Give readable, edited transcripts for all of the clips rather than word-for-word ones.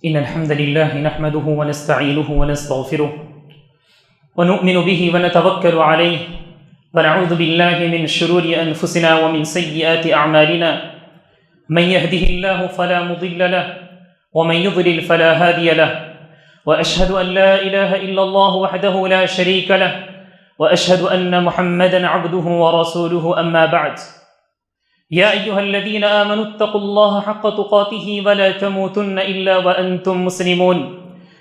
إن الحمد لله نحمده ونستعينه ونستغفره ونؤمن به ونتوكل عليه ونعوذ بالله من شرور أنفسنا ومن سيئات أعمالنا من يهده الله فلا مضل له ومن يضلل فلا هادي له وأشهد أن لا إله إلا الله وحده لا شريك له وأشهد أن محمدا عبده ورسوله أما بعد يا أيها الذين آمنوا اتقوا الله حق تقاته ولا تموتن إلا وأنتم مسلمون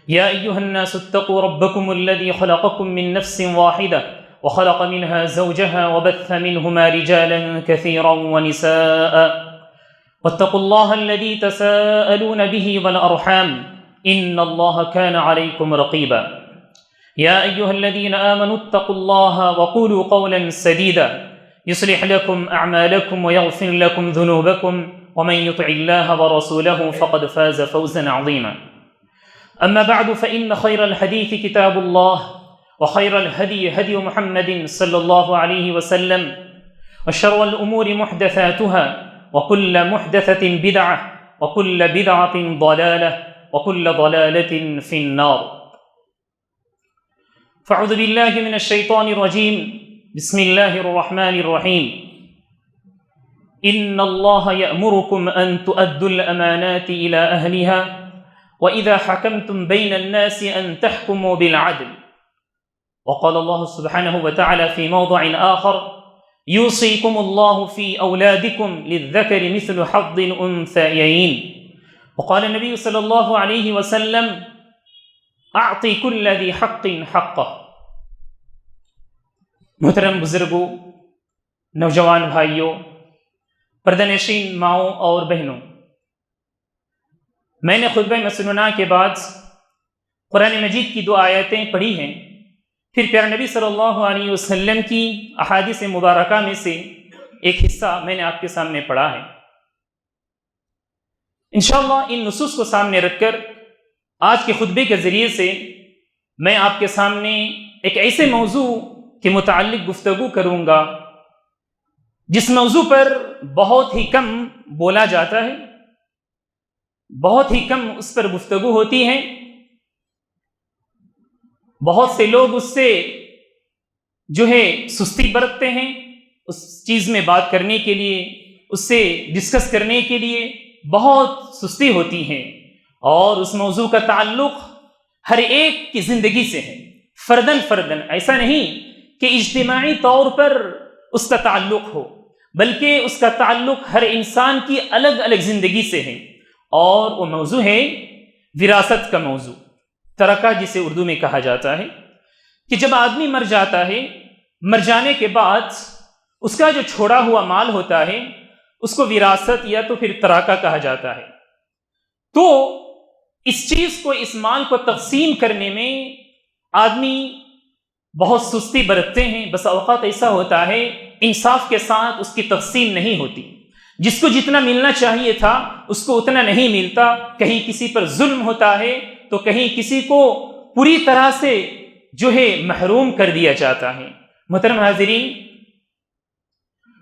يا أيها الناس اتقوا ربكم الذي خلقكم من نفس واحدة وخلق منها زوجها وبث منهما رجالا كثيرا ونساء واتقوا الله الذي تساءلون به والأرحام إن الله كان عليكم رقيبا يا أيها الذين آمنوا اتقوا الله وقولوا قولا سديدا يصلح لكم أعمالكم ويغفر لكم ذنوبكم ومن يطع الله ورسوله فقد فاز فوزا عظيما أما بعد فإن خير الحديث كتاب الله وخير الهدي هدي محمد صلى الله عليه وسلم وشر الأمور محدثاتها وكل محدثة بدعة وكل بدعة ضلالة وكل ضلالة في النار فأعوذ بالله من الشيطان الرجيم بسم الله الرحمن الرحيم إن الله يأمركم أن تؤدوا الأمانات إلى أهلها وإذا حكمتم بين الناس أن تحكموا بالعدل وقال الله سبحانه وتعالى في موضع آخر يوصيكم الله في أولادكم للذكر مثل حظ الأنثيين وقال النبي صلى الله عليه وسلم أعطي كل ذي حق حقه محترم بزرگوں، نوجوان بھائیوں، پردہ نشین ماؤں اور بہنوں، میں نے خطبہ مسنونہ کے بعد قرآن مجید کی 2 آیتیں پڑھی ہیں، پھر پیارے نبی صلی اللہ علیہ وسلم کی احادیث مبارکہ میں سے ایک حصہ میں نے آپ کے سامنے پڑھا ہے۔ انشاءاللہ ان نصوص کو سامنے رکھ کر آج کے خطبے کے ذریعے سے میں آپ کے سامنے ایک ایسے موضوع کے متعلق گفتگو کروں گا جس موضوع پر بہت ہی کم بولا جاتا ہے، بہت ہی کم اس پر گفتگو ہوتی ہے، بہت سے لوگ اس سے سستی برتتے ہیں، اس چیز میں بات کرنے کے لیے، اس سے ڈسکس کرنے کے لیے بہت سستی ہوتی ہے، اور اس موضوع کا تعلق ہر ایک کی زندگی سے ہے، فردن فردن، ایسا نہیں کہ اجتماعی طور پر اس کا تعلق ہو، بلکہ اس کا تعلق ہر انسان کی الگ الگ زندگی سے ہے، اور وہ موضوع ہے وراثت کا موضوع، ترکہ جسے اردو میں کہا جاتا ہے، کہ جب آدمی مر جاتا ہے، مر جانے کے بعد اس کا جو چھوڑا ہوا مال ہوتا ہے اس کو وراثت یا تو پھر ترکہ کہا جاتا ہے۔ تو اس چیز کو، اس مال کو تقسیم کرنے میں آدمی بہت سستی برتتے ہیں، بس اوقات ایسا ہوتا ہے انصاف کے ساتھ اس کی تقسیم نہیں ہوتی، جس کو جتنا ملنا چاہیے تھا اس کو اتنا نہیں ملتا، کہیں کسی پر ظلم ہوتا ہے تو کہیں کسی کو پوری طرح سے محروم کر دیا جاتا ہے۔ محترم حاضرین،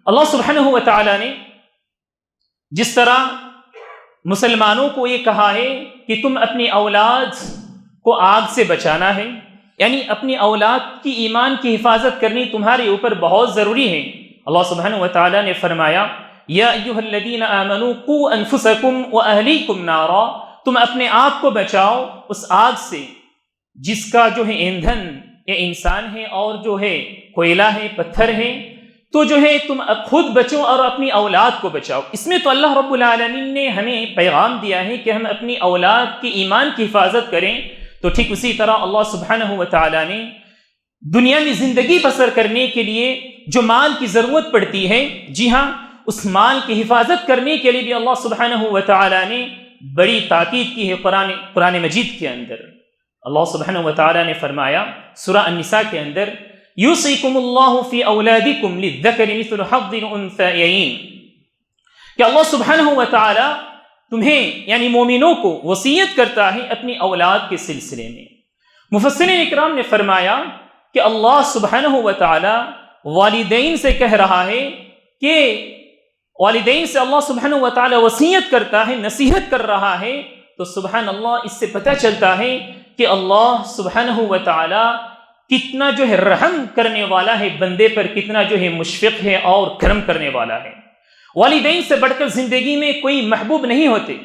اللہ سبحانہ و تعالی نے جس طرح مسلمانوں کو یہ کہا ہے کہ تم اپنی اولاد کو آگ سے بچانا ہے، یعنی اپنی اولاد کی ایمان کی حفاظت کرنی تمہارے اوپر بہت ضروری ہے، اللہ سبحانہ و تعالی نے فرمایا یا ایھا الذین آمنوا قوا انفسکم واہلیکم نارا، تم اپنے آپ کو بچاؤ اس آگ سے جس کا ایندھن یہ انسان ہے اور کوئلہ ہے، پتھر ہے، تو تم خود بچو اور اپنی اولاد کو بچاؤ۔ اس میں تو اللہ رب العالمین نے ہمیں پیغام دیا ہے کہ ہم اپنی اولاد کی ایمان کی حفاظت کریں، تو ٹھیک اسی طرح اللہ سبحانہ و تعالی نے دنیا میں زندگی بسر کرنے کے لیے جو مال کی ضرورت پڑتی ہے، جی ہاں، اس مال کی حفاظت کرنے کے لیے بھی اللہ سبحانہ و تعالی نے بڑی تاکید کی ہے قرآن مجید کے اندر۔ اللہ سبحانہ و تعالی نے فرمایا سورہ النساء کے اندر یوصیکم اللہ فی اولادکم للذکر مثل حظ الانثیین، کہ اللہ سبحانہ و تعالی تمہیں یعنی مومنوں کو وصیت کرتا ہے اپنی اولاد کے سلسلے میں۔ مفسرین اکرام نے فرمایا کہ اللہ سبحانہ و تعالی والدین سے کہہ رہا ہے کہ والدین سے اللہ سبحانہ و تعالی وصیت کرتا ہے، نصیحت کر رہا ہے، تو سبحان اللہ اس سے پتہ چلتا ہے کہ اللہ سبحانہ و تعالی کتنا جو ہے رحم کرنے والا ہے بندے پر، کتنا جو ہے مشفق ہے اور کرم کرنے والا ہے۔ والدین سے بڑھ کر زندگی میں کوئی محبوب نہیں ہوتے،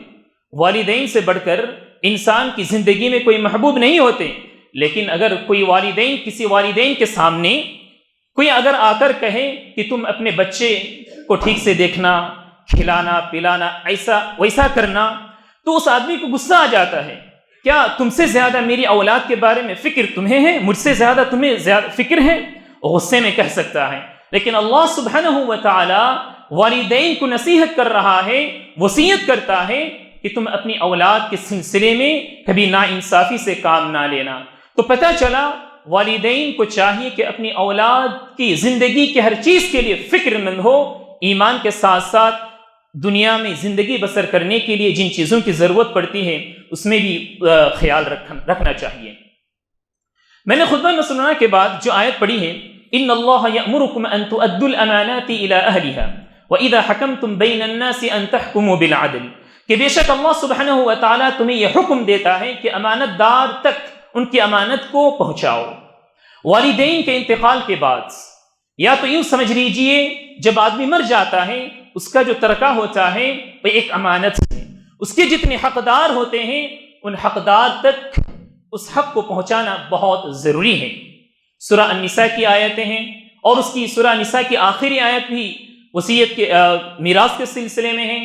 والدین سے بڑھ کر انسان کی زندگی میں کوئی محبوب نہیں ہوتے، لیکن اگر کوئی والدین کسی والدین کے سامنے کوئی اگر آ کر کہے کہ تم اپنے بچے کو ٹھیک سے دیکھنا، کھلانا پلانا، ایسا ویسا کرنا، تو اس آدمی کو غصہ آ جاتا ہے، کیا تم سے زیادہ میری اولاد کے بارے میں فکر تمہیں ہے، مجھ سے زیادہ تمہیں زیادہ فکر ہے؟ غصے میں کہہ سکتا ہے، لیکن اللہ سبحانہ و تعالی والدین کو نصیحت کر رہا ہے، وصیت کرتا ہے کہ تم اپنی اولاد کے سلسلے میں کبھی ناانصافی سے کام نہ لینا۔ تو پتہ چلا والدین کو چاہیے کہ اپنی اولاد کی زندگی کے ہر چیز کے لیے فکر مند ہو، ایمان کے ساتھ ساتھ دنیا میں زندگی بسر کرنے کے لیے جن چیزوں کی ضرورت پڑتی ہے اس میں بھی خیال رکھنا چاہیے۔ میں نے خطبہ مسلمانہ کے بعد جو آیت پڑھی ہے، ان اللہ یأمرکم ان تؤدوا الامانات الى اہلها واذا حکمتم بین الناس ان تحکموا بالعدل، کہ بے شک اللہ سبحانہ و تعالیٰ تمہیں یہ حکم دیتا ہے کہ امانت دار تک ان کی امانت کو پہنچاؤ۔ والدین کے انتقال کے بعد، یا تو یوں سمجھ لیجئے جب آدمی مر جاتا ہے اس کا جو ترکہ ہوتا ہے وہ ایک امانت ہے، اس کے جتنے حقدار ہوتے ہیں ان حقدار تک اس حق کو پہنچانا بہت ضروری ہے۔ سورہ النساء کی آیتیں ہیں، اور اس کی سورہ النساء کی آخری آیت بھی وصیت کے میراث کے سلسلے میں ہے۔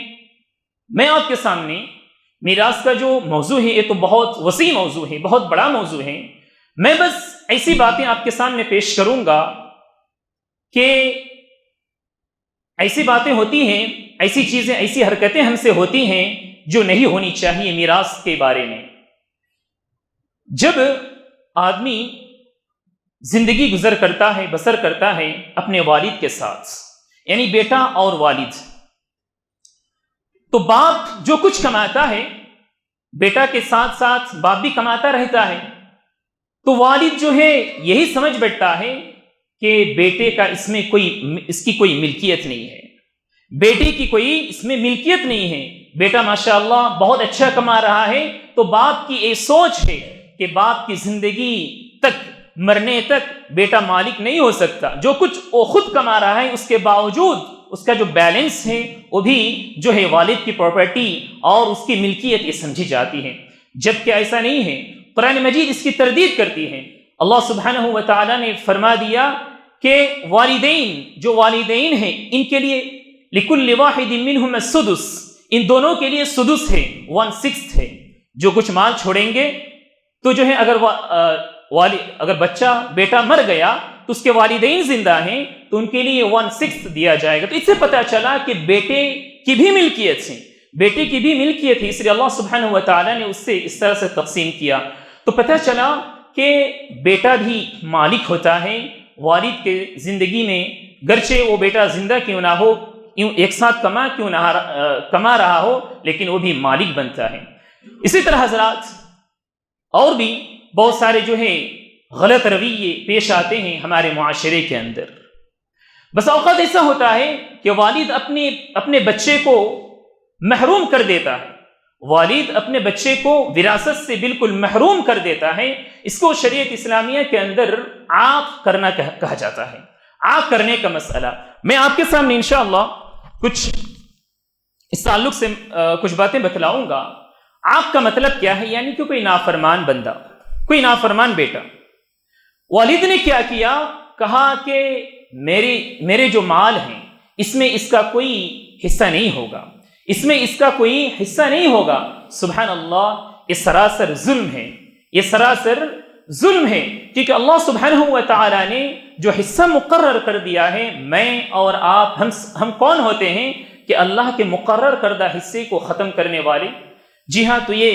میں آپ کے سامنے میراث کا جو موضوع ہے یہ تو بہت وسیع موضوع ہے، بہت بڑا موضوع ہے، میں بس ایسی باتیں آپ کے سامنے پیش کروں گا کہ ایسی باتیں ہوتی ہیں، ایسی چیزیں، ایسی حرکتیں ہم سے ہوتی ہیں جو نہیں ہونی چاہیے میراث کے بارے میں۔ جب آدمی زندگی گزر کرتا ہے، بسر کرتا ہے اپنے والد کے ساتھ، یعنی بیٹا اور والد، تو باپ جو کچھ کماتا ہے بیٹا کے ساتھ ساتھ باپ بھی کماتا رہتا ہے، تو والد جو ہے یہی سمجھ بیٹھتا ہے کہ بیٹے کا اس کی کوئی ملکیت نہیں ہے، بیٹے کی کوئی اس میں ملکیت نہیں ہے، بیٹا ماشاءاللہ بہت اچھا کما رہا ہے، تو باپ کی یہ سوچ ہے کہ باپ کی زندگی تک، مرنے تک بیٹا مالک نہیں ہو سکتا، جو کچھ وہ خود کما رہا ہے اس کے باوجود اس کا جو بیلنس ہے وہ بھی جو ہے والد کی پراپرٹی اور اس کی ملکیت یہ سمجھی جاتی ہے، جبکہ ایسا نہیں ہے۔ قرآن مجید اس کی تردید کرتی ہے۔ اللہ سبحانہ و تعالیٰ نے فرما دیا کہ والدین، جو والدین ہیں، ان کے لیے لِكُلِّ وَاحِدٍ مِّنْهُمَ السُّدُسُ، ان دونوں کے لیے سدس ہے، 1/6 ہے، جو کچھ مال چھوڑیں گے تو جو ہے اگر بچہ بیٹا مر گیا تو اس کے والدین زندہ ہیں تو ان کے لیے 1/6 دیا جائے گا۔ تو اس سے پتہ چلا کہ بیٹے کی بھی ملکیت ہے، بیٹے کی بھی ملکیت ہے، اس لیے اللہ سبحانہ و تعالیٰ نے اس سے اس طرح سے تقسیم کیا۔ تو پتہ چلا کہ بیٹا بھی مالک ہوتا ہے والد کے زندگی میں، گرچہ وہ بیٹا زندہ کیوں نہ ہو، ایک ساتھ کما رہا ہو، لیکن وہ بھی مالک بنتا ہے۔ اسی طرح حضرات اور بھی بہت سارے جو ہے غلط رویے پیش آتے ہیں ہمارے معاشرے کے اندر۔ بس اوقات ایسا ہوتا ہے کہ والد اپنے بچے کو محروم کر دیتا ہے، والد اپنے بچے کو وراثت سے بالکل محروم کر دیتا ہے۔ اس کو شریعت اسلامیہ کے اندر عاق کرنا کہا جاتا ہے، عاق کرنے کا مسئلہ۔ میں آپ کے سامنے انشاءاللہ کچھ اس تعلق سے کچھ باتیں بتلاؤں گا۔ عاق کا مطلب کیا ہے؟ یعنی کہ کوئی نافرمان بندہ، کوئی نافرمان بیٹا، والد نے کیا کیا؟ کہا کہ میرے جو مال ہیں اس میں اس کا کوئی حصہ نہیں ہوگا، اس میں اس کا کوئی حصہ نہیں ہوگا۔ سبحان اللہ، یہ سراسر ظلم ہے، یہ سراسر ظلم ہے، کیونکہ اللہ سبحانہ و تعالیٰ نے جو حصہ مقرر کر دیا ہے، میں اور آپ ہم کون ہوتے ہیں کہ اللہ کے مقرر کردہ حصے کو ختم کرنے والے؟ جی ہاں، تو یہ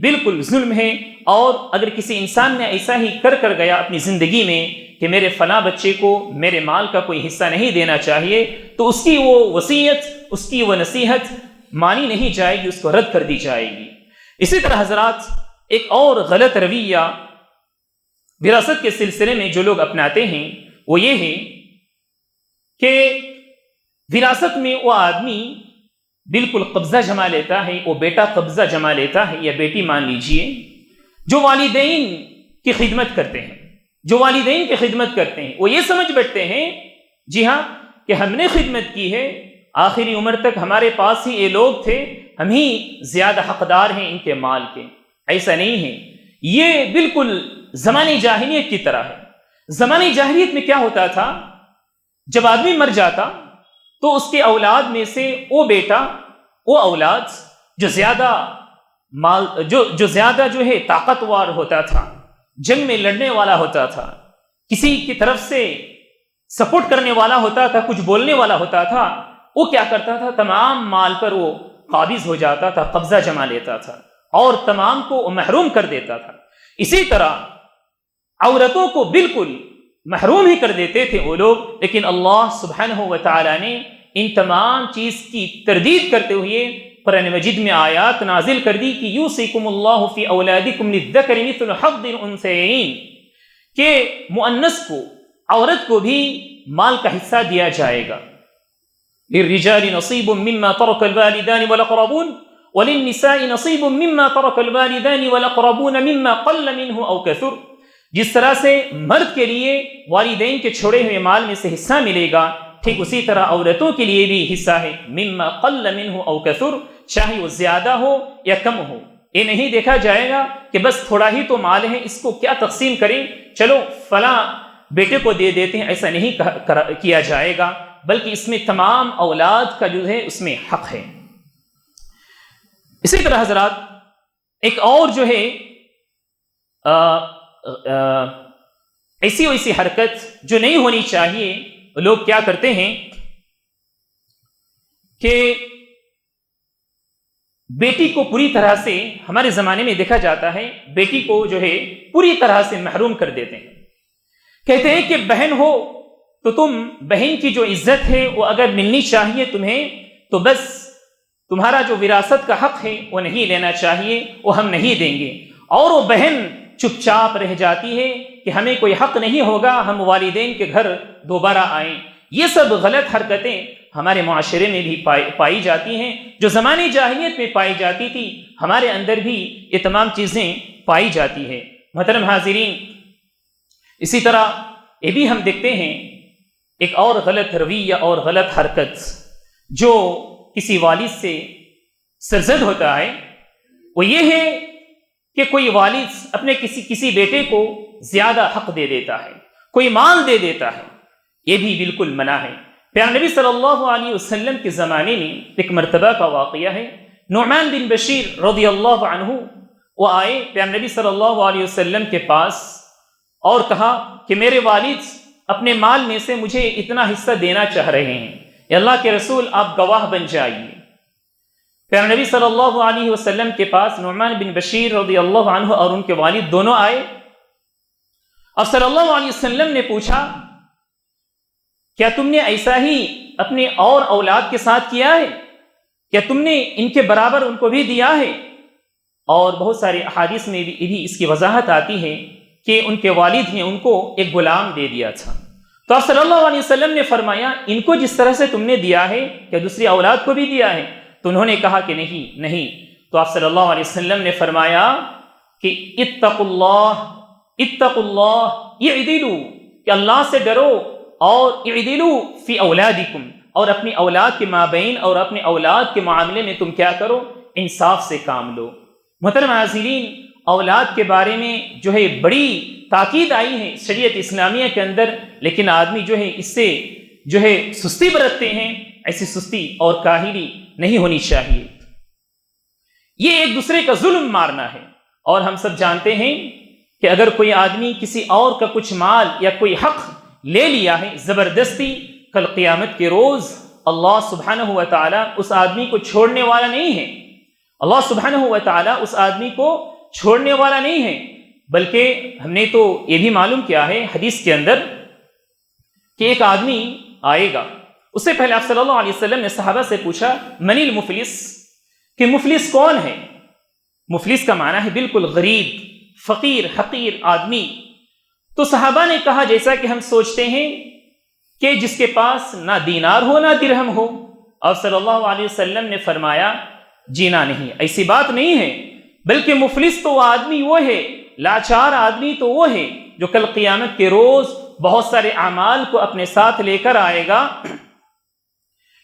بالکل ظلم ہے۔ اور اگر کسی انسان نے ایسا ہی کر گیا اپنی زندگی میں کہ میرے فلاں بچے کو میرے مال کا کوئی حصہ نہیں دینا چاہیے، تو اس کی وہ وصیت، اس کی وہ نصیحت مانی نہیں جائے گی، اس کو رد کر دی جائے گی۔ اسی طرح حضرات ایک اور غلط رویہ وراثت کے سلسلے میں جو لوگ اپناتے ہیں وہ یہ ہے کہ وراثت میں وہ آدمی بالکل قبضہ جما لیتا ہے، وہ بیٹا قبضہ جما لیتا ہے یا بیٹی مان لیجئے، جو والدین کی خدمت کرتے ہیں، جو والدین کی خدمت کرتے ہیں، وہ یہ سمجھ بیٹھتے ہیں جی ہاں کہ ہم نے خدمت کی ہے، آخری عمر تک ہمارے پاس ہی یہ لوگ تھے، ہم ہی زیادہ حقدار ہیں ان کے مال کے۔ ایسا نہیں ہے، یہ بالکل زمانے جاہلیت کی طرح ہے۔ زمانے جاہلیت میں کیا ہوتا تھا، جب آدمی مر جاتا تو اس کے اولاد میں سے وہ بیٹا، وہ اولاد جو زیادہ مال جو زیادہ جو ہے طاقتور ہوتا تھا، جنگ میں لڑنے والا ہوتا تھا، کسی کی طرف سے سپورٹ کرنے والا ہوتا تھا، کچھ بولنے والا ہوتا تھا، وہ کیا کرتا تھا، تمام مال پر وہ قابض ہو جاتا تھا، قبضہ جما لیتا تھا اور تمام کو محروم کر دیتا تھا۔ اسی طرح عورتوں کو بالکل محروم ہی کر دیتے تھے وہ لوگ، لیکن اللہ سبحانہ و تعالی نے ان تمام چیز کی تردید کرتے ہوئے قرآن مجید میں آیات نازل کر دی کہ یوصیکم اللہ فی اولادکم للذکر مثل حظ الانثیین، کہ مؤنث کو، عورت کو بھی مال کا حصہ دیا جائے گا۔ للرجال نصیب مما ترک الوالدان والاقربون وللنساء نصیب مما ترک الوالدان والاقربون مما قل منہ او کثر، جس طرح سے مرد کے لیے والدین کے چھوڑے ہوئے مال میں سے حصہ ملے گا، ٹھیک اسی طرح عورتوں کے لیے بھی حصہ ہے، مما قل منہ او کثر، چاہے وہ زیادہ ہو یا کم ہو۔ یہ نہیں دیکھا جائے گا کہ بس تھوڑا ہی تو مال ہے، اس کو کیا تقسیم کریں، چلو فلاں بیٹے کو دے دیتے ہیں، ایسا نہیں کیا جائے گا، بلکہ اس میں تمام اولاد کا جو ہے اس میں حق ہے۔ اسی طرح حضرات ایک اور جو ہے ایسی ویسی حرکت جو نہیں ہونی چاہیے، لوگ کیا کرتے ہیں کہ بیٹی کو پوری طرح سے، ہمارے زمانے میں دیکھا جاتا ہے، بیٹی کو جو ہے پوری طرح سے محروم کر دیتے ہیں۔ کہتے ہیں کہ بہن ہو تو تم، بہن کی جو عزت ہے وہ اگر ملنی چاہیے تمہیں، تو بس تمہارا جو وراثت کا حق ہے وہ نہیں لینا چاہیے، وہ ہم نہیں دیں گے۔ اور وہ بہن چپ چاپ رہ جاتی ہے کہ ہمیں کوئی حق نہیں ہوگا، ہم والدین کے گھر دوبارہ آئیں۔ یہ سب غلط حرکتیں ہمارے معاشرے میں بھی پائی جاتی ہیں، جو زمانے جاہلیت میں پائی جاتی تھی، ہمارے اندر بھی یہ تمام چیزیں پائی جاتی ہیں۔ محترم حاضرین، اسی طرح یہ بھی ہم دیکھتے ہیں ایک اور غلط رویہ اور غلط حرکت جو کسی والد سے سرزد ہوتا ہے، وہ یہ ہے کہ کوئی والد اپنے کسی بیٹے کو زیادہ حق دے دیتا ہے، کوئی مال دے دیتا ہے، یہ بھی بالکل منع ہے۔ پیارے نبی صلی اللہ علیہ وسلم کے زمانے میں ایک مرتبہ کا واقعہ ہے، نعمان بن بشیر رضی اللہ عنہ وہ آئے پیارے نبی صلی اللہ علیہ وسلم کے پاس اور کہا کہ میرے والد اپنے مال میں سے مجھے اتنا حصہ دینا چاہ رہے ہیں، یا اللہ کے رسول آپ گواہ بن جائیے۔ پیارے نبی صلی اللہ علیہ وسلم کے پاس نعمان بن بشیر رضی اللہ عنہ اور ان کے والد دونوں آئے، اور صلی اللہ علیہ وسلم نے پوچھا کیا تم نے ایسا ہی اپنے اور اولاد کے ساتھ کیا ہے؟ کیا تم نے ان کے برابر ان کو بھی دیا ہے؟ اور بہت سارے احادیث میں بھی اس کی وضاحت آتی ہے کہ ان کے والد نے ان کو ایک غلام دے دیا تھا۔ تو آپ صلی اللہ علیہ وسلم نے فرمایا ان کو جس طرح سے تم نے دیا ہے کیا دوسری اولاد کو بھی دیا ہے؟ تو انہوں نے کہا کہ نہیں۔ تو آپ صلی اللہ علیہ وسلم نے فرمایا کہ اتقوا اللہ اعدلوا، کہ اللہ سے ڈرو، اور اعدلوا فی اولادکم، اور اپنی اولاد کے مابین اور اپنے اولاد کے معاملے میں تم کیا کرو، انصاف سے کام لو۔ محترم حاضرین، اولاد کے بارے میں جو ہے بڑی تاکید آئی ہے شریعت اسلامیہ کے اندر، لیکن آدمی جو ہے اس سے جو ہے سستی برتتے ہیں، ایسی سستی اور کاہلی نہیں ہونی چاہیے۔ یہ ایک دوسرے کا ظلم مارنا ہے، اور ہم سب جانتے ہیں کہ اگر کوئی آدمی کسی اور کا کچھ مال یا کوئی حق لے لیا ہے زبردستی، کل قیامت کے روز اللہ سبحانہ و تعالی اس آدمی کو چھوڑنے والا نہیں ہے۔ اللہ سبحانہ و تعالی اس آدمی کو چھوڑنے والا نہیں ہے، بلکہ ہم نے تو یہ بھی معلوم کیا ہے حدیث کے اندر کہ ایک آدمی آئے گا۔ اس سے پہلے آپ صلی اللہ علیہ وسلم نے صحابہ سے پوچھا من المفلس، کہ مفلس کون ہے؟ مفلس کا معنی ہے بالکل غریب، فقیر، حقیر آدمی۔ تو صحابہ نے کہا جیسا کہ ہم سوچتے ہیں کہ جس کے پاس نہ دینار ہو نہ درہم ہو، آپ صلی اللہ علیہ وسلم نے فرمایا جینا نہیں، ایسی بات نہیں ہے، بلکہ مفلس تو وہ آدمی وہ ہے، لاچار آدمی تو وہ ہے جو کل قیامت کے روز بہت سارے اعمال کو اپنے ساتھ لے کر آئے گا،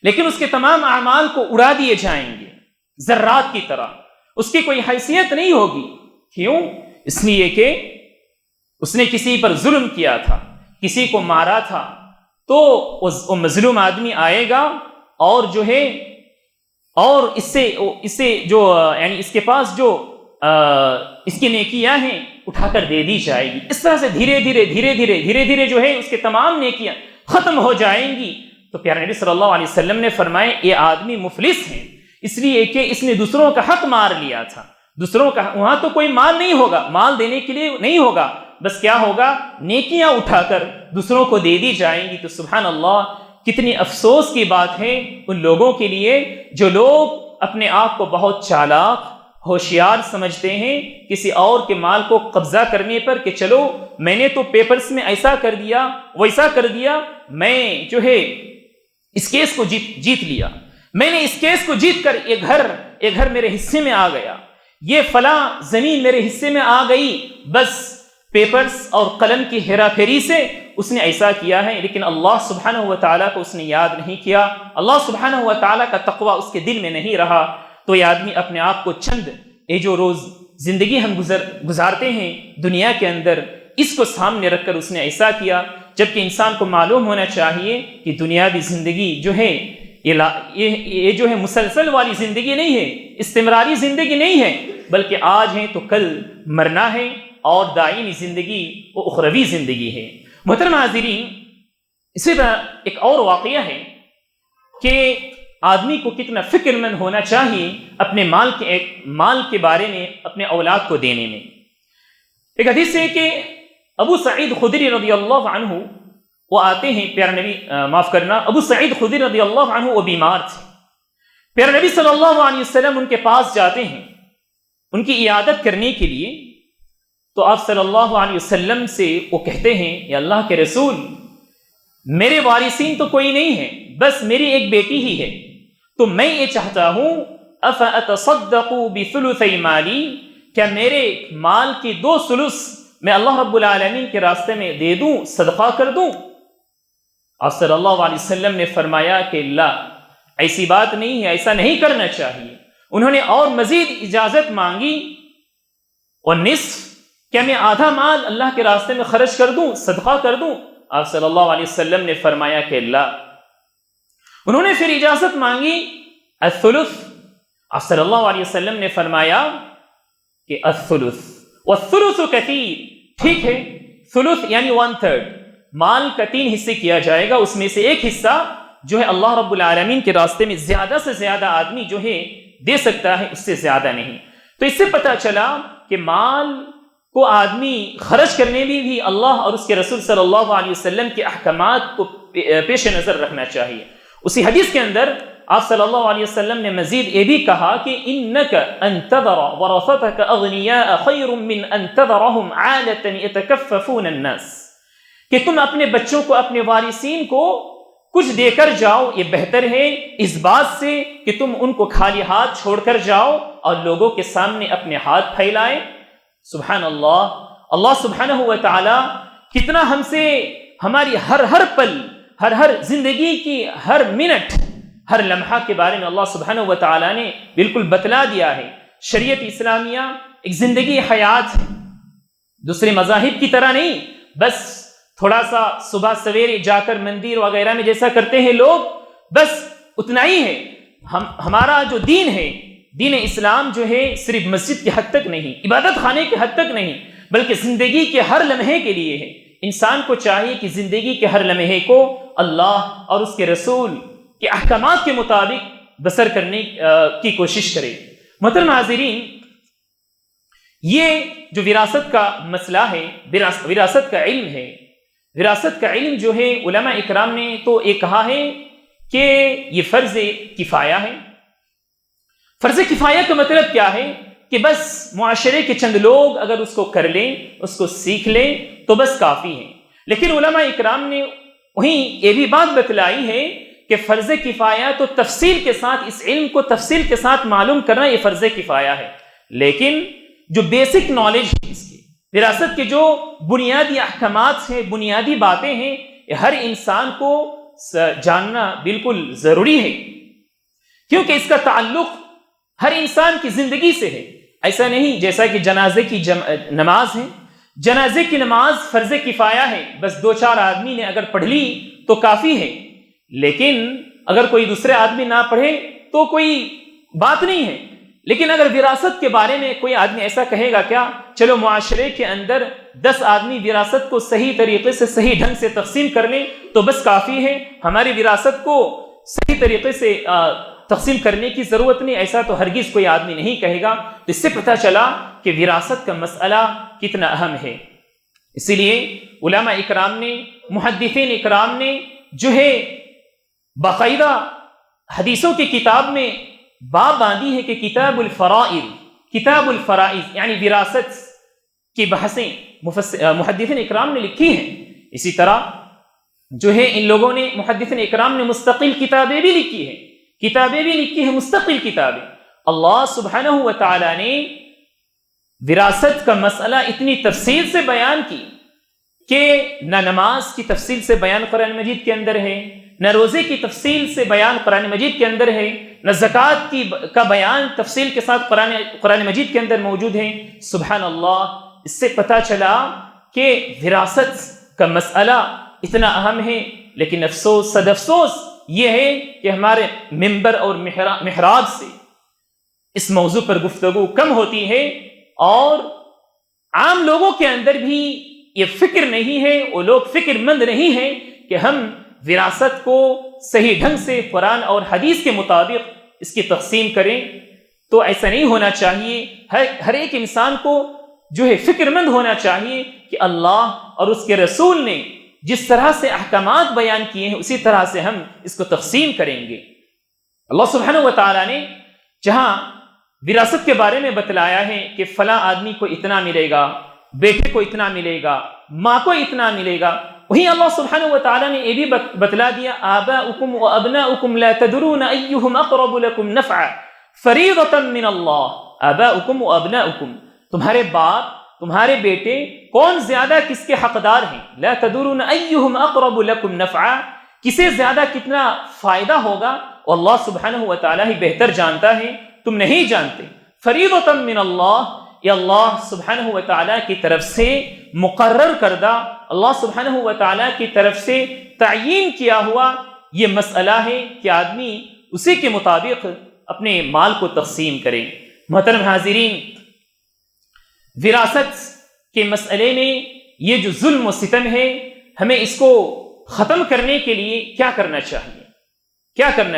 لیکن اس کے تمام اعمال کو اڑا دیے جائیں گے ذرات کی طرح، اس کی کوئی حیثیت نہیں ہوگی۔ کیوں؟ اس لیے کہ اس نے کسی پر ظلم کیا تھا، کسی کو مارا تھا، تو وہ مظلوم آدمی آئے گا اور جو ہے اور اس سے جو یعنی اس کے پاس جو اس کی نیکیاں ہیں اٹھا کر دے دی جائے گی۔ اس طرح سے دھیرے دھیرے جو ہے اس کے تمام نیکیاں ختم ہو جائیں گی۔ تو پیارے نبی صلی اللہ علیہ وسلم نے فرمایا یہ آدمی مفلس ہے، اس لیے کہ اس نے دوسروں کا حق مار لیا تھا۔ دوسروں کا وہاں تو کوئی مال نہیں ہوگا، مال دینے کے لیے نہیں ہوگا، بس کیا ہوگا، نیکیاں اٹھا کر دوسروں کو دے دی جائیں گی۔ تو سبحان اللہ، کتنی افسوس کی بات ہے ان لوگوں کے لیے جو لوگ اپنے آپ کو بہت چالاک ہوشیار سمجھتے ہیں کسی اور کے مال کو قبضہ کرنے پر، کہ چلو میں نے تو پیپرز میں ایسا کر دیا ویسا کر دیا، میں جو ہے اس کیس کو جیت لیا، میں نے اس کیس کو جیت کر یہ گھر میرے حصے میں آ گیا، یہ فلاں زمین میرے حصے میں آ گئی، بس پیپرز اور قلم کی ہیرا پھیری سے اس نے ایسا کیا ہے، لیکن اللہ سبحانہ و تعالیٰ کو اس نے یاد نہیں کیا، اللہ سبحانہ و تعالیٰ کا تقوی اس کے دل میں نہیں رہا۔ تو یہ آدمی اپنے آپ کو یہ جو روز زندگی ہم گزارتے ہیں دنیا کے اندر، اس کو سامنے رکھ کر اس نے ایسا کیا، جبکہ انسان کو معلوم ہونا چاہیے کہ دنیاوی زندگی جو ہے یہ جو ہے مسلسل والی زندگی نہیں ہے، استمراری زندگی نہیں ہے، بلکہ آج ہے تو کل مرنا ہے، اور دائمی زندگی وہ اخروی زندگی ہے۔ محترم حاضرین، اسی طرح ایک اور واقعہ ہے کہ آدمی کو کتنا فکر مند ہونا چاہیے اپنے مال کے بارے میں، اپنے اولاد کو دینے میں۔ ایک حدیث ہے کہ ابو سعید خدری رضی اللہ عنہ وہ آتے ہیں، پیارے نبی ابو سعید خدری رضی اللہ عنہ وہ بیمار تھے، پیارے نبی صلی اللہ علیہ وسلم ان کے پاس جاتے ہیں ان کی عیادت کرنے کے لیے، تو آپ صلی اللہ علیہ وسلم سے وہ کہتے ہیں، یا اللہ کے رسول، میرے وارثین تو کوئی نہیں ہے، بس میری ایک بیٹی ہی ہے، تو میں یہ چاہتا ہوں افاتصدق بثلثی مالی، کیا میرے مال کی 2/3 میں اللہ رب العالمین کے راستے میں دے دوں، صدقہ کر دوں؟ آپ صلی اللہ علیہ وسلم نے فرمایا کہ لا، ایسی بات نہیں ہے، ایسا نہیں کرنا چاہیے۔ انہوں نے اور مزید اجازت مانگی، اور نصف، کیا میں آدھا مال اللہ کے راستے میں خرچ کر دوں، صدقہ کر دوں؟ آپ صلی اللہ علیہ وسلم نے فرمایا کہ لا۔ انہوں نے پھر اجازت مانگی الثلث، آپ صلی اللہ علیہ وسلم نے فرمایا کہ الثلث والثلث کثیر، ٹھیک ہے، ثلث یعنی 1/3 مال کا 3 حصے کیا جائے گا، اس میں سے ایک حصہ جو ہے اللہ رب العالمین کے راستے میں زیادہ سے زیادہ آدمی جو ہے دے سکتا ہے، اس سے زیادہ نہیں۔ تو اس سے پتہ چلا کہ مال کو آدمی خرچ کرنے میں بھی اللہ اور اس کے رسول صلی اللہ علیہ وسلم کے احکامات کو پیش نظر رکھنا چاہیے۔ اسی حدیث کے اندر آپ صلی اللہ علیہ وسلم نے مزید یہ بھی کہا کہ انک ان تذر ورثتک اغنیاء خیر من ان تذرهم عالة يتکففون الناس، کہ تم اپنے بچوں کو، اپنے وارثین کو کچھ دے کر جاؤ، یہ بہتر ہے اس بات سے کہ تم ان کو خالی ہاتھ چھوڑ کر جاؤ اور لوگوں کے سامنے اپنے ہاتھ پھیلائے۔ سبحان اللہ، اللہ سبحانہ و تعالی کتنا ہم سے ہماری ہر پل، ہر زندگی کی ہر منٹ، ہر لمحہ کے بارے میں اللہ سبحانہ و تعالی نے بالکل بتلا دیا ہے۔ شریعت اسلامیہ ایک زندگی حیات ہے، دوسرے مذاہب کی طرح نہیں، بس تھوڑا سا صبح سویرے جا کر مندر وغیرہ میں جیسا کرتے ہیں لوگ، بس اتنا ہی ہے۔ ہمارا جو دین ہے، دین اسلام جو ہے صرف مسجد کے حد تک نہیں، عبادت خانے کے حد تک نہیں، بلکہ زندگی کے ہر لمحے کے لیے ہے۔ انسان کو چاہیے کہ زندگی کے ہر لمحے کو اللہ اور اس کے رسول کے احکامات کے مطابق بسر کرنے کی کوشش کرے۔ محترم حاضرین، یہ جو وراثت کا مسئلہ ہے، وراثت کا علم ہے، وراثت کا علم جو ہے علماء اکرام نے تو یہ کہا ہے کہ یہ فرض کفایہ ہے۔ فرض کفایہ کا مطلب کیا ہے کہ بس معاشرے کے چند لوگ اگر اس کو کر لیں، اس کو سیکھ لیں تو بس کافی ہے۔ لیکن علماء اکرام نے وہیں یہ بھی بات بتلائی ہے کہ فرض کفایہ تو تفصیل کے ساتھ اس علم کو تفصیل کے ساتھ معلوم کرنا یہ فرض کفایہ ہے، لیکن جو بیسک نالج ہے اس کی وراثت کے جو بنیادی احکامات ہیں، بنیادی باتیں ہیں، یہ ہر انسان کو جاننا بالکل ضروری ہے، کیونکہ اس کا تعلق ہر انسان کی زندگی سے ہے۔ ایسا نہیں جیسا کہ جنازے کی نماز ہے، جنازے کی نماز فرض کفایہ ہے، بس 2-4 آدمی نے اگر پڑھ لی تو کافی ہے، لیکن اگر کوئی دوسرے آدمی نہ پڑھے تو کوئی بات نہیں ہے۔ لیکن اگر وراثت کے بارے میں کوئی آدمی ایسا کہے گا کیا چلو معاشرے کے اندر 10 آدمی وراثت کو صحیح طریقے سے صحیح ڈھنگ سے تقسیم کر لیں تو بس کافی ہے، ہماری وراثت کو صحیح طریقے سے تقسیم کرنے کی ضرورت نہیں، ایسا تو ہرگز کوئی آدمی نہیں کہے گا۔ تو اس سے پتہ چلا کہ وراثت کا مسئلہ کتنا اہم ہے۔ اسی لیے علماء اکرام نے، محدثین اکرام نے جو ہے باقاعدہ حدیثوں کی کتاب میں باب باندھی ہے کہ کتاب الفرائض یعنی وراثت کی بحثیں محدثین اکرام نے لکھی ہیں۔ اسی طرح جو ہے ان لوگوں نے محدثین اکرام نے مستقل کتابیں بھی لکھی ہیں، مستقل کتابیں۔ اللہ سبحانہ و تعالی نے وراثت کا مسئلہ اتنی تفصیل سے بیان کی کہ نہ نماز کی تفصیل سے بیان قرآن مجید کے اندر ہے، نہ روزے کی تفصیل سے بیان قرآن مجید کے اندر ہے، نہ زکوٰۃ کا بیان تفصیل کے ساتھ قرآن مجید کے اندر موجود ہے۔ سبحان اللہ، اس سے پتہ چلا کہ وراثت کا مسئلہ اتنا اہم ہے، لیکن افسوس صد افسوس یہ ہے کہ ہمارے ممبر اور محراب سے اس موضوع پر گفتگو کم ہوتی ہے، اور عام لوگوں کے اندر بھی یہ فکر نہیں ہے، وہ لوگ فکر مند نہیں ہیں کہ ہم وراثت کو صحیح ڈھنگ سے قرآن اور حدیث کے مطابق اس کی تقسیم کریں۔ تو ایسا نہیں ہونا چاہیے، ہر ایک انسان کو جو ہے فکر مند ہونا چاہیے کہ اللہ اور اس کے رسول نے جس طرح سے احکامات بیان کیے ہیں اسی طرح سے ہم اس کو تقسیم کریں گے۔ اللہ سبحانہ و تعالیٰ نے جہاں وراثت کے بارے میں بتلایا ہے کہ فلاں آدمی کو اتنا ملے گا، بیٹے کو اتنا ملے گا، ماں کو اتنا ملے گا، وہیں اللہ سبحانہ و تعالیٰ نے یہ بھی بتلا دیا آباؤکم و ابناؤکم لا تدرون ایہم اقرب لکم نفعا فریضۃ من اللہ۔ آباؤکم و ابناؤکم، تمہارے باپ تمہارے بیٹے کون زیادہ کس کے حقدار ہیں، لا تدرون ایہم اقرب لکم نفعا، کسے زیادہ کتنا فائدہ ہوگا، اللہ سبحانہ و تعالیٰ ہی بہتر جانتا ہے، تم نہیں جانتے۔ فریضۃ من اللہ، یہ اللہ سبحانہ و تعالیٰ کی طرف سے مقرر کردہ، اللہ سبحانہ و تعالیٰ کی طرف سے تعیین کیا ہوا یہ مسئلہ ہے کہ آدمی اسی کے مطابق اپنے مال کو تقسیم کرے۔ محترم حاضرین، وراثت کے مسئلے میں یہ جو ظلم و ستم ہے، ہمیں اس کو ختم کرنے کے لیے کیا کرنا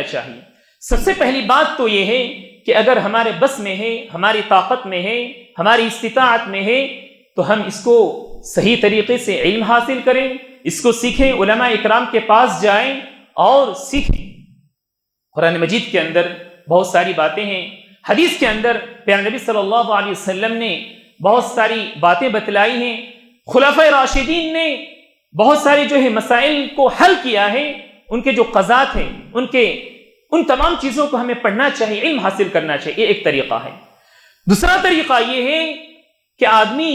چاہیے؟ سب سے پہلی بات تو یہ ہے کہ اگر ہمارے بس میں ہے، ہماری طاقت میں ہے، ہماری استطاعت میں ہے تو ہم اس کو صحیح طریقے سے علم حاصل کریں، اس کو سیکھیں، علماء اکرام کے پاس جائیں اور سیکھیں۔ قرآن مجید کے اندر بہت ساری باتیں ہیں، حدیث کے اندر پیارے نبی صلی اللہ علیہ وسلم نے بہت ساری باتیں بتلائی ہیں، خلفائے راشدین نے بہت ساری جو ہے مسائل کو حل کیا ہے، ان کے جو قضات ہیں ان تمام چیزوں کو ہمیں پڑھنا چاہیے، علم حاصل کرنا چاہیے، یہ ایک طریقہ ہے۔ دوسرا طریقہ یہ ہے کہ آدمی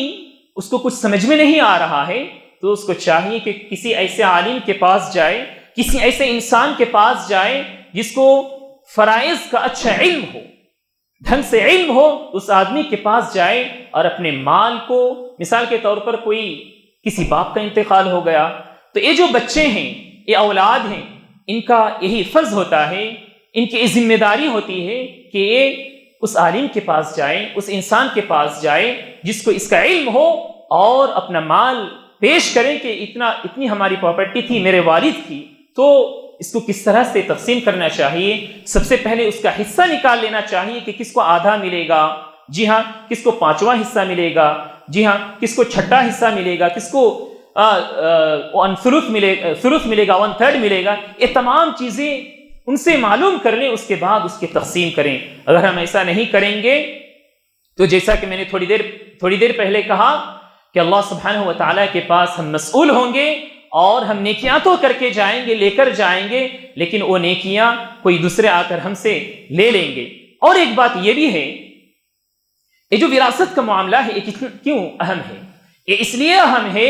اس کو کچھ سمجھ میں نہیں آ رہا ہے تو اس کو چاہیے کہ کسی ایسے عالم کے پاس جائے، کسی ایسے انسان کے پاس جائے جس کو فرائض کا اچھا علم ہو، ڈھنگ سے علم ہو، اس آدمی کے پاس جائے اور اپنے مال کو، مثال کے طور پر کوئی کسی باپ کا انتقال ہو گیا تو یہ جو بچے ہیں، یہ اولاد ہیں، ان کا یہی فرض ہوتا ہے، ان کی ذمہ داری ہوتی ہے کہ یہ اس عالم کے پاس جائیں، اس انسان کے پاس جائیں جس کو اس کا علم ہو، اور اپنا مال پیش کریں کہ اتنی ہماری پراپرٹی تھی میرے والد کی، تو اس کو کس طرح سے تقسیم کرنا چاہیے۔ سب سے پہلے اس کا حصہ نکال لینا چاہیے کہ کس کو آدھا ملے گا، جی ہاں، کس کو 5واں حصہ ملے گا، جی ہاں، کس کو 6واں حصہ ملے گا، کس کو ثلث ملے گا، 1/3 ملے گا۔ یہ تمام چیزیں ان سے معلوم کر لیں، اس کے بعد اس کی تقسیم کریں۔ اگر ہم ایسا نہیں کریں گے تو جیسا کہ میں نے تھوڑی دیر پہلے کہا کہ اللہ سبحانہ و تعالیٰ کے پاس ہم مسئول ہوں گے، اور ہم نیکیاں تو کر کے جائیں گے، لے کر جائیں گے، لیکن وہ نیکیاں کوئی دوسرے آ کر ہم سے لے لیں گے۔ اور ایک بات یہ بھی ہے، یہ جو وراثت کا معاملہ ہے یہ کیوں اہم ہے؟ یہ اس لیے اہم ہے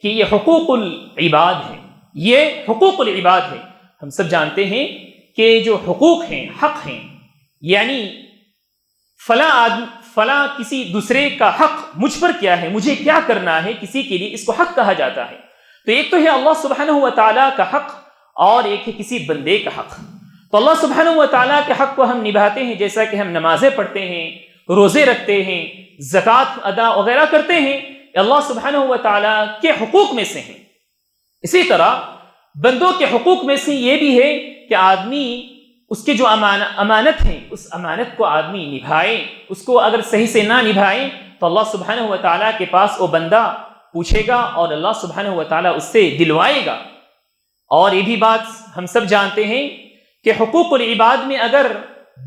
کہ یہ حقوق العباد ہے، یہ حقوق العباد ہے۔ ہم سب جانتے ہیں کہ جو حقوق ہیں، حق ہیں، یعنی فلاں کسی دوسرے کا حق مجھ پر کیا ہے، مجھے کیا کرنا ہے، کسی کے لیے اس کو حق کہا جاتا ہے۔ تو ایک تو ہے اللہ سبحانہ و تعالیٰ کا حق، اور ایک ہے کسی بندے کا حق۔ تو اللہ سبحانہ و تعالیٰ کے حق کو ہم نبھاتے ہیں، جیسا کہ ہم نمازیں پڑھتے ہیں، روزے رکھتے ہیں، زکوٰۃ ادا وغیرہ کرتے ہیں، اللہ سبحانہ و تعالیٰ کے حقوق میں سے ہیں۔ اسی طرح بندوں کے حقوق میں سے یہ بھی ہے کہ آدمی اس کے جو امانت ہے، اس امانت کو آدمی نبھائے۔ اس کو اگر صحیح سے نہ نبھائے تو اللہ سبحانہ و تعالیٰ کے پاس وہ بندہ پوچھے گا اور اللہ سبحانہ و تعالیٰ اس سے دلوائے گا۔ اور یہ بھی بات ہم سب جانتے ہیں کہ حقوق العباد میں اگر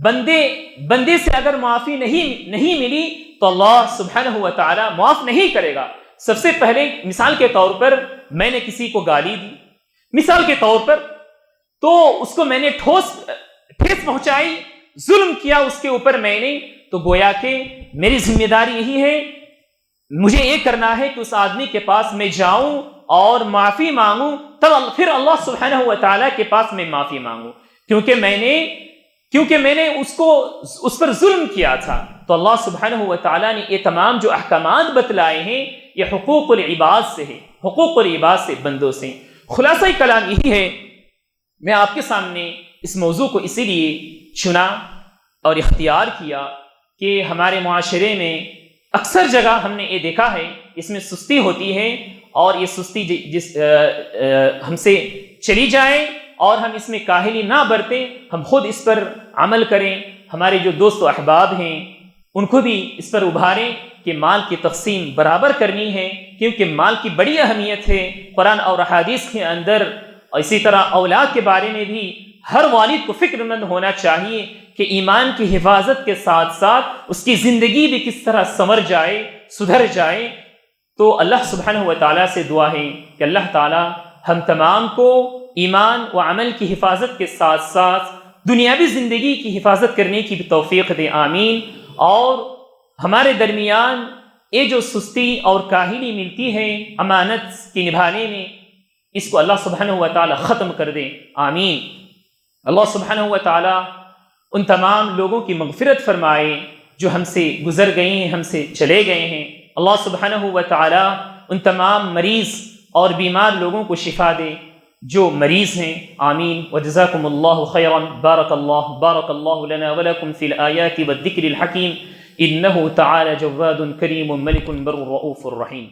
بندے سے اگر معافی نہیں ملی تو اللہ سبحانہ و تعالیٰ معاف نہیں کرے گا۔ سب سے پہلے مثال کے طور پر میں نے کسی کو گالی دی، مثال کے طور پر، تو اس کو میں نے ٹھیس پہنچائی، ظلم کیا اس کے اوپر میں نے، تو گویا کہ میری ذمہ داری یہی ہے، مجھے یہ کرنا ہے کہ اس آدمی کے پاس میں جاؤں اور معافی مانگوں، تب پھر اللہ سبحانہ و تعالیٰ کے پاس میں معافی مانگوں، کیونکہ میں نے اس پر ظلم کیا تھا۔ تو اللہ سبحانہ و تعالیٰ نے یہ تمام جو احکامات بتلائے ہیں یہ حقوق العباد سے ہے، حقوق العباد سے، بندوں سے۔ خلاصہ کلام یہی ہے، میں آپ کے سامنے اس موضوع کو اسی لیے چنا اور اختیار کیا کہ ہمارے معاشرے میں اکثر جگہ ہم نے یہ دیکھا ہے اس میں سستی ہوتی ہے، اور یہ سستی ہم سے چلی جائے اور ہم اس میں کاہلی نہ برتیں، ہم خود اس پر عمل کریں، ہمارے جو دوست و احباب ہیں ان کو بھی اس پر ابھاریں کہ مال کی تقسیم برابر کرنی ہے، کیونکہ مال کی بڑی اہمیت ہے قرآن اور احادیث کے اندر۔ اور اسی طرح اولاد کے بارے میں بھی ہر والد کو فکر مند ہونا چاہیے کہ ایمان کی حفاظت کے ساتھ ساتھ اس کی زندگی بھی کس طرح سنور جائے، سدھر جائے۔ تو اللہ سبحانہ و تعالیٰ سے دعا ہے کہ اللہ تعالیٰ ہم تمام کو ایمان و عمل کی حفاظت کے ساتھ ساتھ دنیاوی زندگی کی حفاظت کرنے کی بھی توفیق دے، آمین۔ اور ہمارے درمیان یہ جو سستی اور کاہلی ملتی ہے امانت کی نبھانے میں، اس کو اللہ سبحانہ و تعالیٰ ختم کر دے، آمین۔ اللہ سبحانہ و تعالیٰ ان تمام لوگوں کی مغفرت فرمائے جو ہم سے گزر گئے ہیں، ہم سے چلے گئے ہیں۔ اللہ سبحانہ و تعالیٰ ان تمام مریض اور بیمار لوگوں کو شفا دے جو مریض ہیں، آمین۔ وجزاکم اللہ خیرا، بارک اللہ لنا ولکم فی الآیات والذکر الحکیم، انہ تعالی جواد کریم ملک بر رؤوف الرحیم۔